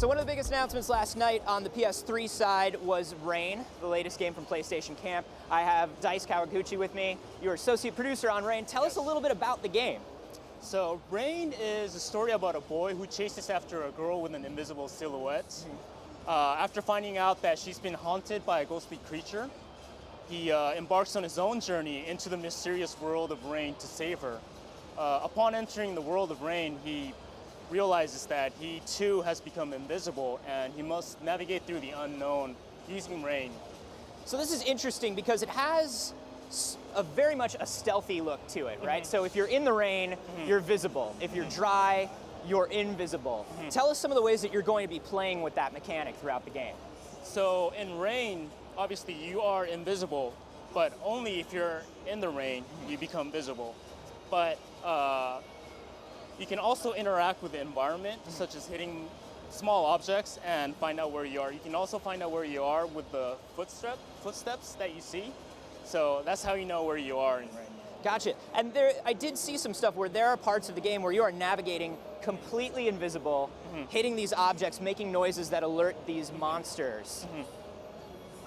So one of the biggest announcements last night on the PS3 side was Rain, the latest game from PlayStation Camp. I have Dice Kawaguchi with me. You're associate producer on Rain. Tell us a little bit about the game. So Rain is a story about a boy who chases after a girl with an invisible silhouette. After finding out that she's been haunted by a ghostly creature, he embarks on his own journey into the mysterious world of Rain to save her. Upon entering the world of Rain, he realizes that he too has become invisible and he must navigate through the unknown using Rain. So this is interesting because it has a very much a stealthy look to it, right? So if you're in the rain, you're visible. If you're dry, you're invisible. Tell us some of the ways that you're going to be playing with that mechanic throughout the game. So in Rain, obviously you are invisible, but only if you're in the rain, you become visible. But you can also interact with the environment, such as hitting small objects and find out where you are. You can also find out where you are with the footsteps that you see. So that's how you know where you are in Rain. Gotcha. And I did see some stuff where there are parts of the game where you are navigating completely invisible, hitting these objects, making noises that alert these monsters.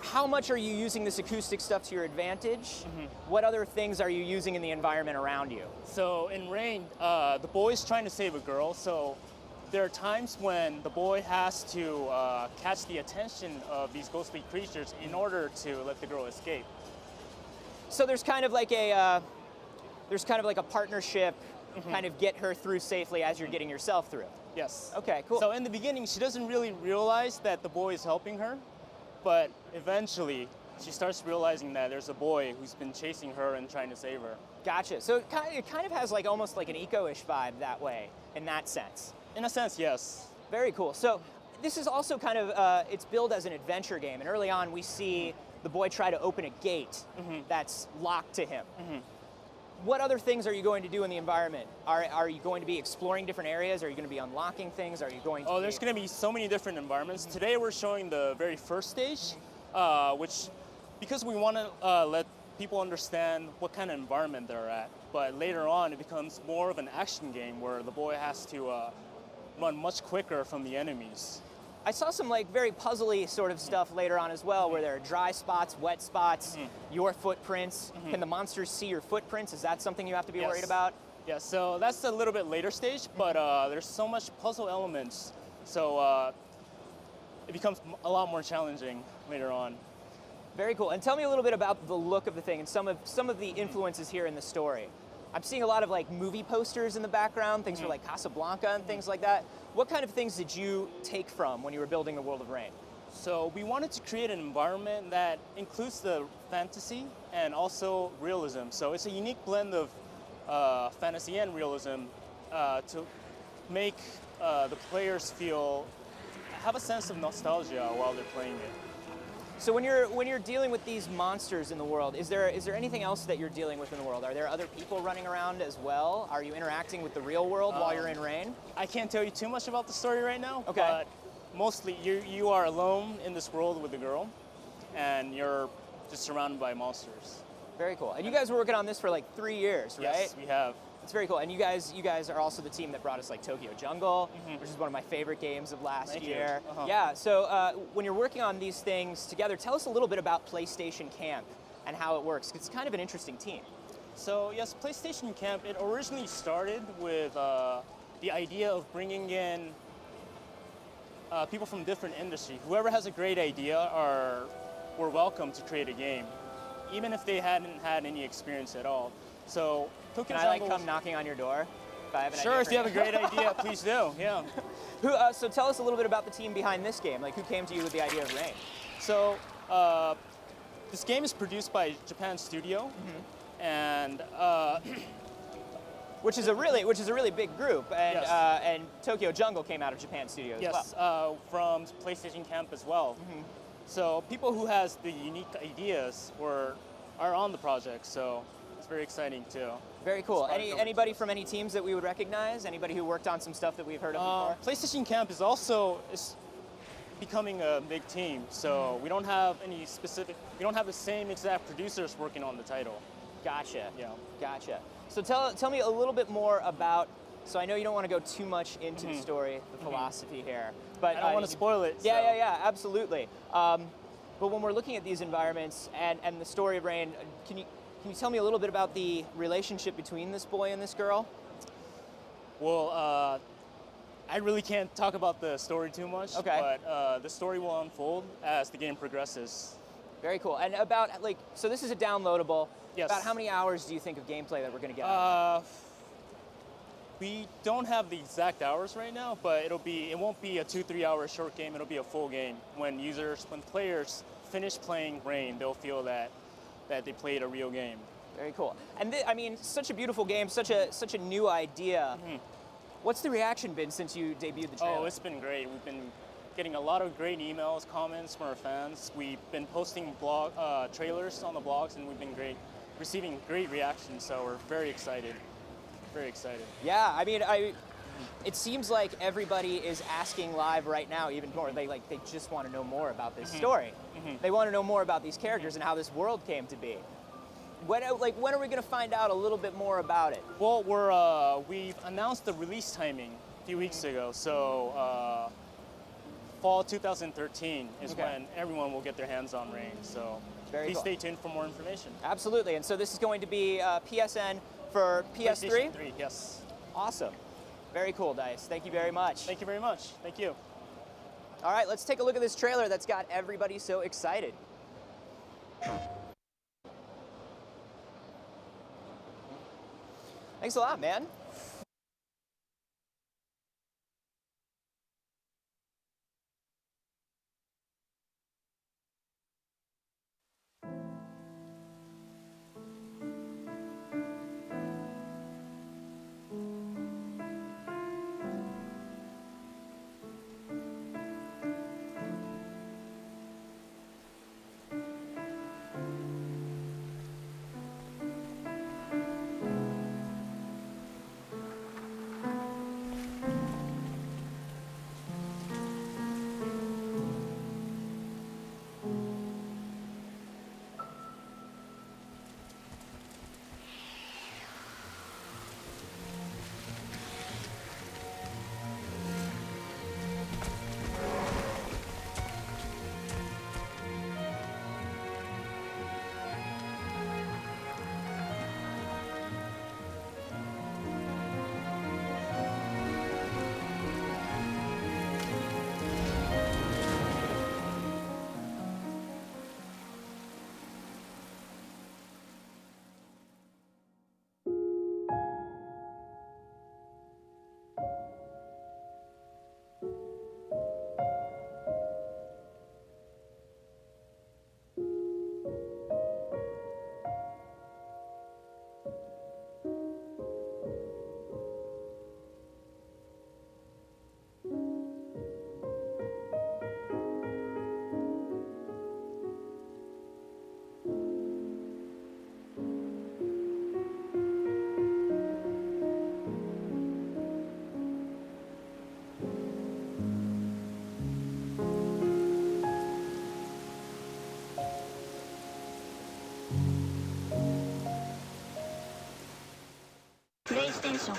How much are you using this acoustic stuff to your advantage? What other things are you using in the environment around you? So in Rain, the boy's trying to save a girl, so there are times when the boy has to catch the attention of these ghostly creatures in order to let the girl escape. So there's kind of like a partnership, kind of get her through safely as you're getting yourself through. Yes. Okay, cool. So in the beginning, she doesn't really realize that the boy is helping her, but eventually she starts realizing that there's a boy who's been chasing her and trying to save her. Gotcha. So it kind of has like almost like an eco-ish vibe that way, in that sense. In a sense, yes. Very cool. So this is also kind of, it's billed as an adventure game, and early on we see the boy try to open a gate that's locked to him. What other things are you going to do in the environment? Are you going to be exploring different areas? Are you going to be unlocking things? Are you going to there's going to be so many different environments. Today we're showing the very first stage, which, because we want to let people understand what kind of environment they're at. But later on, it becomes more of an action game where the boy has to run much quicker from the enemies. I saw some like very puzzly sort of stuff later on as well, where there are dry spots, wet spots, your footprints. Can the monsters see your footprints? Is that something you have to be worried about? Yeah, so that's a little bit later stage, but there's so much puzzle elements, so it becomes a lot more challenging later on. Very cool. And tell me a little bit about the look of the thing and some of the influences here in the story. I'm seeing a lot of like movie posters in the background, things for like Casablanca and things like that. What kind of things did you take from when you were building the World of Rain? So we wanted to create an environment that includes the fantasy and also realism. So it's a unique blend of fantasy and realism to make the players have a sense of nostalgia while they're playing it. So when you're dealing with these monsters in the world, is there anything else that you're dealing with in the world? Are there other people running around as well? Are you interacting with the real world while you're in Rain? I can't tell you too much about the story right now, okay. But mostly you are alone in this world with a girl, and you're just surrounded by monsters. Very cool. And you guys were working on this for like 3 years, right? Yes, we have. It's very cool. And you guys are also the team that brought us like Tokyo Jungle, which is one of my favorite games of last year. Yeah, so when you're working on these things together, tell us a little bit about PlayStation Camp and how it works. It's kind of an interesting team. So yes, PlayStation Camp, it originally started with the idea of bringing in people from different industries. Whoever has a great idea were welcome to create a game, even if they hadn't had any experience at all. So Can I like come knocking on your door if I have an idea? Sure, if you have a great idea, please do. Yeah. So tell us a little bit about the team behind this game. Like, who came to you with the idea of Rain? So this game is produced by Japan Studio, and which is a really big group, and and Tokyo Jungle came out of Japan Studio as well. Yes, from PlayStation Camp as well. So people who has the unique ideas are on the project. So. It's very exciting too. Very cool. Anybody from any teams that we would recognize? Anybody who worked on some stuff that we've heard of before? PlayStation Camp is also becoming a big team, so we don't have the same exact producers working on the title. Gotcha. Yeah. Gotcha. So tell me a little bit more about So I know you don't want to go too much into the story, the philosophy here, but I don't want to spoil it. Yeah, so. yeah, absolutely. But when we're looking at these environments and the story of Rain, can you tell me a little bit about the relationship between this boy and this girl? Well, I really can't talk about the story too much. Okay. But the story will unfold as the game progresses. Very cool. And about so this is a downloadable. Yes. About how many hours do you think of gameplay that we're going to get? We don't have the exact hours right now, but it won't be a 2-3 hour short game. It'll be a full game. When players finish playing Rain, they'll feel that they played a real game. Very cool. And I mean, such a beautiful game, such a new idea. What's the reaction been since you debuted the trailer? Oh, it's been great. We've been getting a lot of great emails, comments from our fans. We've been posting trailers on the blogs, and we've been receiving great reactions. So we're very excited. Very excited. Yeah, I mean, it seems like everybody is asking live right now even more. They just want to know more about this story. They want to know more about these characters and how this world came to be. When are we going to find out a little bit more about it? Well, we've announced the release timing a few weeks ago. So fall 2013 is when everyone will get their hands on Rain. So please stay tuned for more information. Absolutely. And so this is going to be PSN for PS3? PlayStation 3, yes. Awesome. Very cool, Dice. Thank you very much. Thank you very much. Thank you. All right, let's take a look at this trailer that's got everybody so excited. Thanks a lot, man. PlayStation